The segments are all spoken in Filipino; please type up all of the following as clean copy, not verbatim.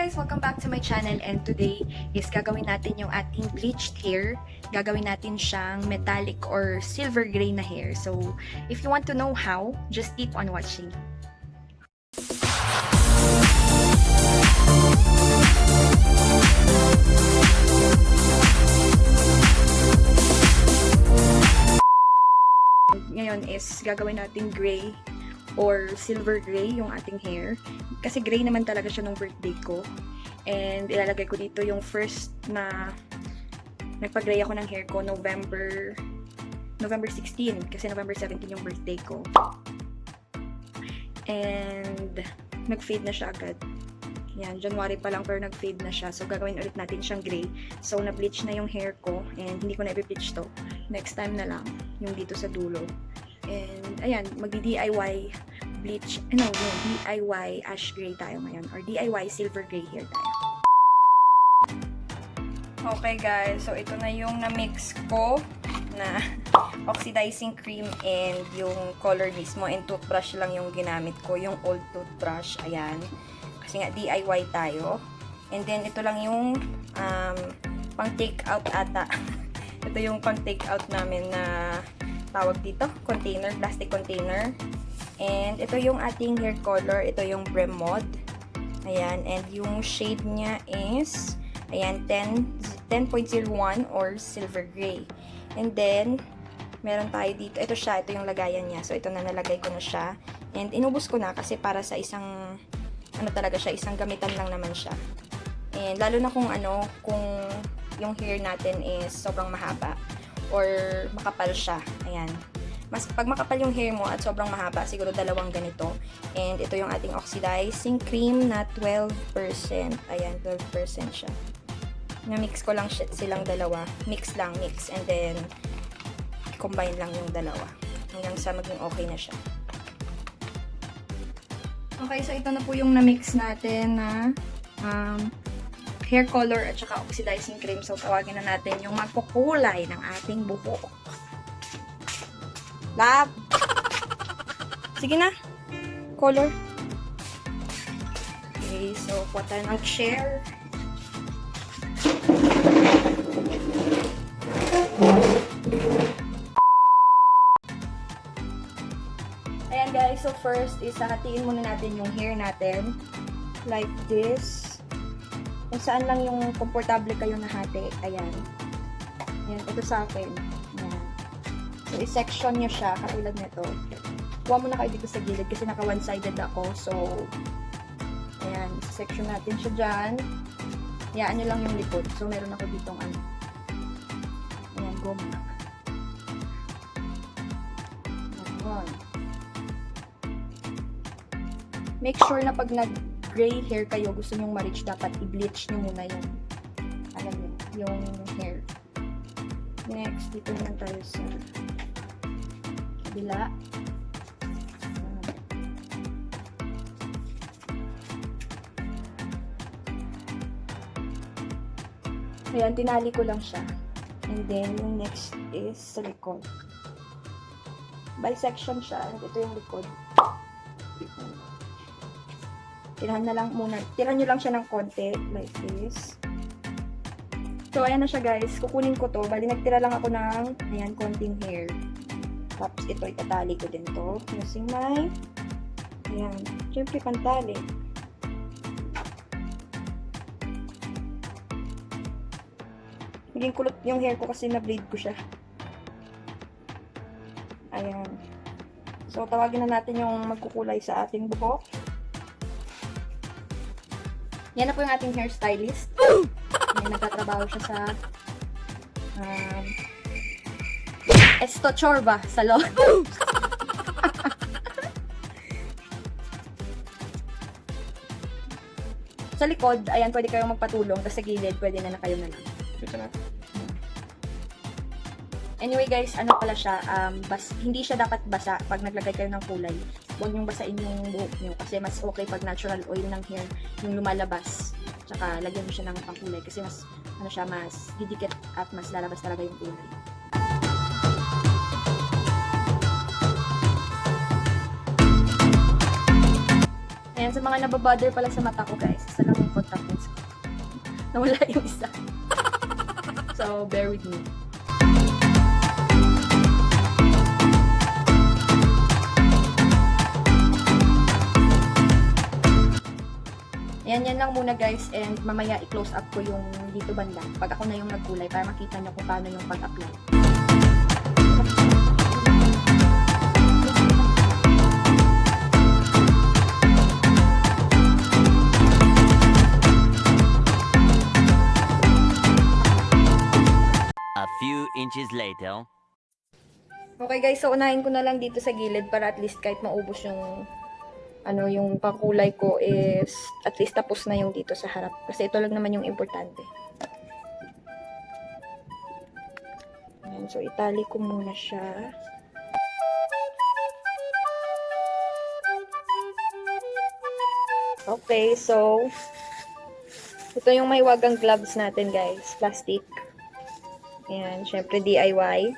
guys! Welcome back to my channel, and today is gagawin natin yung ating bleached hair. Gagawin natin siyang metallic or silver gray na hair. So, if you want to know how, just keep on watching. Ngayon is gagawin natin gray or silver gray yung ating hair. Kasi gray naman talaga siya nung birthday ko. And ilalagay ko dito yung first na nagpa-gray ako ng hair ko November 16. Kasi November 17 yung birthday ko. And nag-fade na siya agad. Yan, January pa lang pero nag-fade na siya. So gagawin ulit natin siyang gray. So na-bleach na yung hair ko. And hindi ko na i-bleach to. Next time na lang yung dito sa dulo. And, ayan, magdi-DIY bleach, DIY ash gray tayo ngayon. Or DIY silver gray hair tayo. Okay guys, so ito na yung na-mix ko na oxidizing cream and yung color mismo. And toothbrush lang yung ginamit ko, yung old toothbrush. Ayan. Kasi nga, DIY tayo. And then, ito lang yung pang take out ata. Ito yung pang take out namin na tawag dito, container, plastic container. And ito yung ating hair color, ito yung Bremod. Ayan, and yung shade niya is ayan, 10.01 or silver gray. And then meron tayo dito, ito siya, ito yung lagayan niya. So ito na, nalagay ko na siya. And inubos ko na kasi para sa isang talaga siya, isang gamitan lang naman siya. And lalo na kung kung yung hair natin is sobrang mahaba or makapal siya. Ayan. Pag makapal yung hair mo at sobrang mahaba, siguro dalawang ganito. And ito yung ating oxidizing cream na 12%. Ayan, 12% siya. Na-mix ko lang silang dalawa. Mix. And then, combine lang yung dalawa. Hanggang sa maging okay na siya. Okay, so ito na po yung na-mix natin na hair color at saka oxidizing cream. So, tawagin na natin yung magkukulay ng ating buhok. Lab! Sige na. Color. Okay, so, kuha tayo ng chair. Ayan guys, so first is hatiin muna natin yung hair natin. Like this. Kung saan lang yung komportable kayo na hati. Ayan. Ayan, ito sa akin. Ayan. So, i-section nyo siya, katulad nito. Kuha mo na kayo dito sa gilid kasi naka one-sided ako. So, ayan, i-section natin siya dyan. Hayaan nyo lang yung likod. So, meron ako ditong ayan, goma. Ayan. Make sure na pag gray hair kayo, gusto nyong ma-reach, dapat i-bleach nyo muna yung yung hair. Next, dito naman tayo sa kabila. Ayan, tinali ko lang siya. And then, yung next is sa likod. Bisection siya. And ito yung likod. Tirahan nyo lang siya ng konti, like this. So, ayan na siya guys. Kukunin ko to. Bali, nagtira lang ako ng, ayan, konting hair. Tapos, ito, itatali ko din to. Using my, ayan, syempre, pantali. Naging kulot yung hair ko kasi na-braid ko siya. Ayan. So, tawagin na natin yung magkukulay sa ating buhok. Yan na po yung ating hairstylist. Nagtatrabaho siya sa Esto Chorba Salon. Sa likod, ayan, pwede kayong magpatulong. Tapos sa gilid, pwede na kayo na lang. Anyway guys, pala siya, hindi siya dapat basa pag naglagay kayo ng kulay. Huwag niyong basain yung buhok niyo kasi mas okay pag natural oil ng hair yung lumalabas. Tsaka lagyan mo siya ng pangkulay kasi mas mas didikit at mas lalabas talaga yung kulay. Ayan, sa mga nababother pala sa mata ko, guys, isa lang yung contact lens ko. Nawala yung isa. So, bear with me. Ayan, yan lang muna guys, and mamaya i-close up ko yung dito banda pag ako na yung nagkulay para makita nyo kung paano yung pag-apply. A few inches later. Okay guys, so unahin ko na lang dito sa gilid para at least kahit maubos yung yung pakulay ko is at least tapos na yung dito sa harap. Kasi ito lang naman yung importante. Ayan, so itali ko muna siya. Okay, so ito yung may wagang gloves natin guys. Plastic. Ayan, syempre DIY.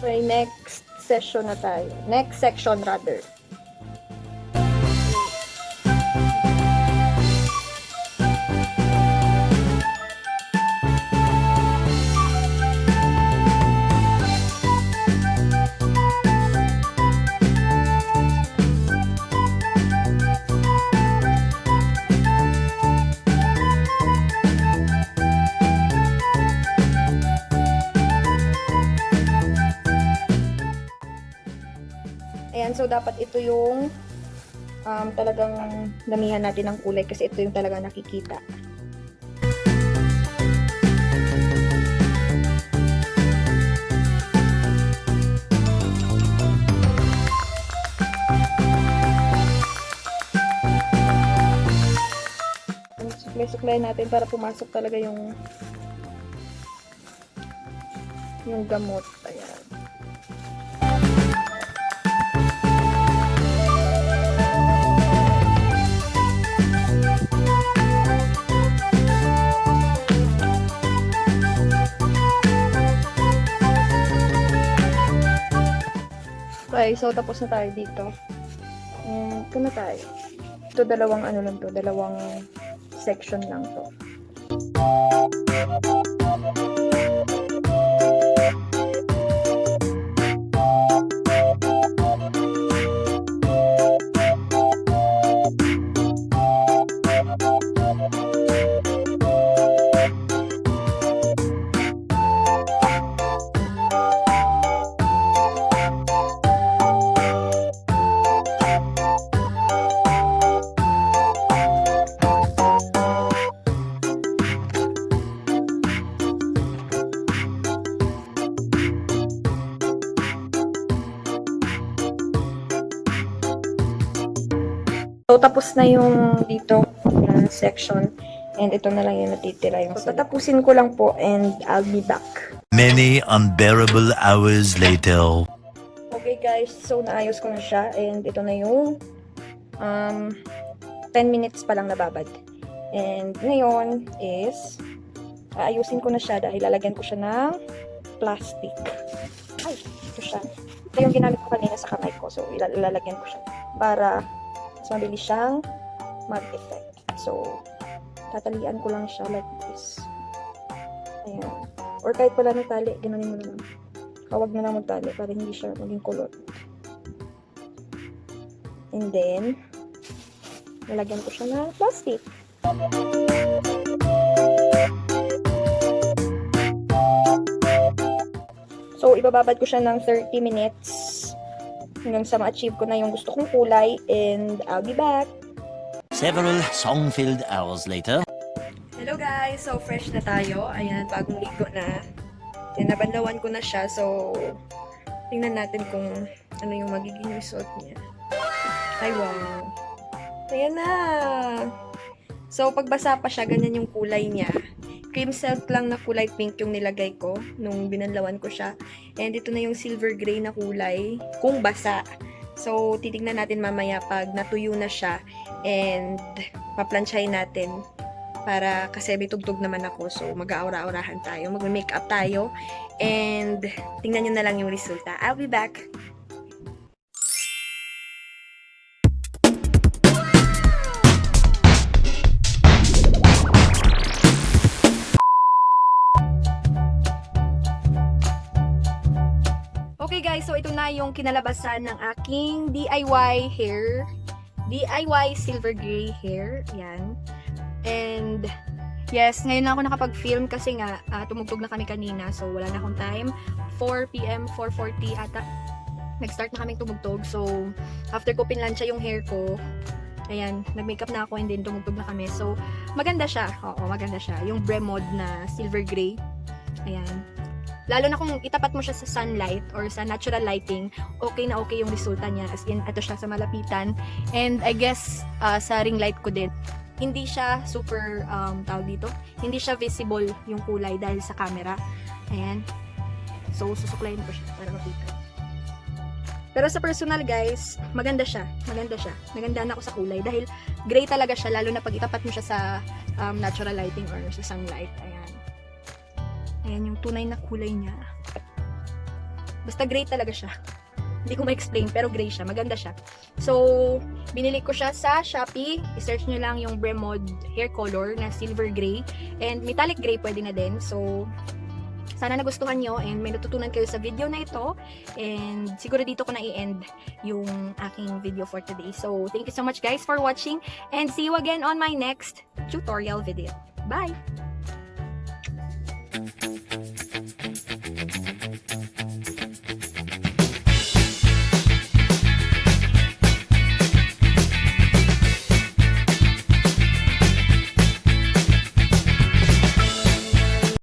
Okay, next session na tayo. Next section rather. Ayan, so dapat ito yung talagang damihan natin ng kulay kasi ito yung talagang nakikita. Suklay-suklay natin para pumasok talaga yung gamot. Ayan. Okay, so tapos na tayo dito. Ito na tayo. Ito dalawang dalawang section lang to. So, tapos na yung dito na section. And ito na lang yung natitira. So, tatapusin ko lang po and I'll be back. Many unbearable hours later. Okay guys, so naayos ko na siya. And ito na yung 10 minutes pa lang nababad. And ngayon is aayusin ko na siya dahil lalagyan ko siya ng plastic. Ay, ito siya. Ito yung ginamit ko kanina sa kamay ko. So, ilalagyan ko siya para mas mabilis siyang mag-effect. So, tatalian ko lang siya like this. Ayan. Or kahit wala ng tali, ganonin mo na lang. Huwag na lang magtali para hindi siya maging kulot. And then, nalagyan ko siya ng plastic. So, ibababad ko siya ng 30 minutes hanggang sa ma-achieve ko na yung gusto kong kulay, and I'll be back. Several song-filled hours later. Hello guys! guys, so fresh na tayo. Ayan, bagong ligo na. Yan, nabanlawan ko na siya. So, tingnan natin kung ano yung magiging result niya. Ay, wow. Ayan na. So, pagbasa pa siya, ganyan yung kulay niya. Cream silk lang na kulay pink yung nilagay ko nung binanlawan ko siya. And ito na yung silver gray na kulay kung basa. So, titignan natin mamaya pag natuyo na siya and paplansyahin natin para kasi may tugtog naman ako. So, mag-aura-aurahan tayo, mag-makeup tayo and tingnan nyo na lang yung resulta. I'll be back! Okay guys, so ito na yung kinalabasan ng aking DIY hair. DIY silver gray hair. Yan. And yes, ngayon na ako nakapag-film kasi nga tumugtog na kami kanina. So wala na akong time. 4 p.m., 4:40 ata. Nag-start na kaming tumugtog. So after ko pinlansya yung hair ko, ayan, nag-makeup na ako and then tumugtog na kami. So maganda siya. Oo, maganda siya. Yung Bremod na silver gray. Ayan. Lalo na kung itapat mo siya sa sunlight or sa natural lighting, okay na okay yung resulta niya. As in, ito siya sa malapitan. And I guess, sa ring light ko din, hindi siya super, tawag dito, hindi siya visible yung kulay dahil sa camera. Ayan. So, susuklayin ko siya para makita. Pero sa personal guys, maganda siya. Maganda siya. Nagandaan ako sa kulay dahil gray talaga siya, lalo na pag itapat mo siya sa natural lighting or sa sunlight. Ayan. Ayan yung tunay na kulay niya. Basta gray talaga siya. Hindi ko ma-explain, pero gray siya. Maganda siya. So, binili ko siya sa Shopee. I-search nyo lang yung Bremod hair color na silver gray. And metallic gray pwede na din. So, sana nagustuhan nyo and may natutunan kayo sa video na ito. And siguro dito ko na i-end yung aking video for today. So, thank you so much guys for watching. And see you again on my next tutorial video. Bye!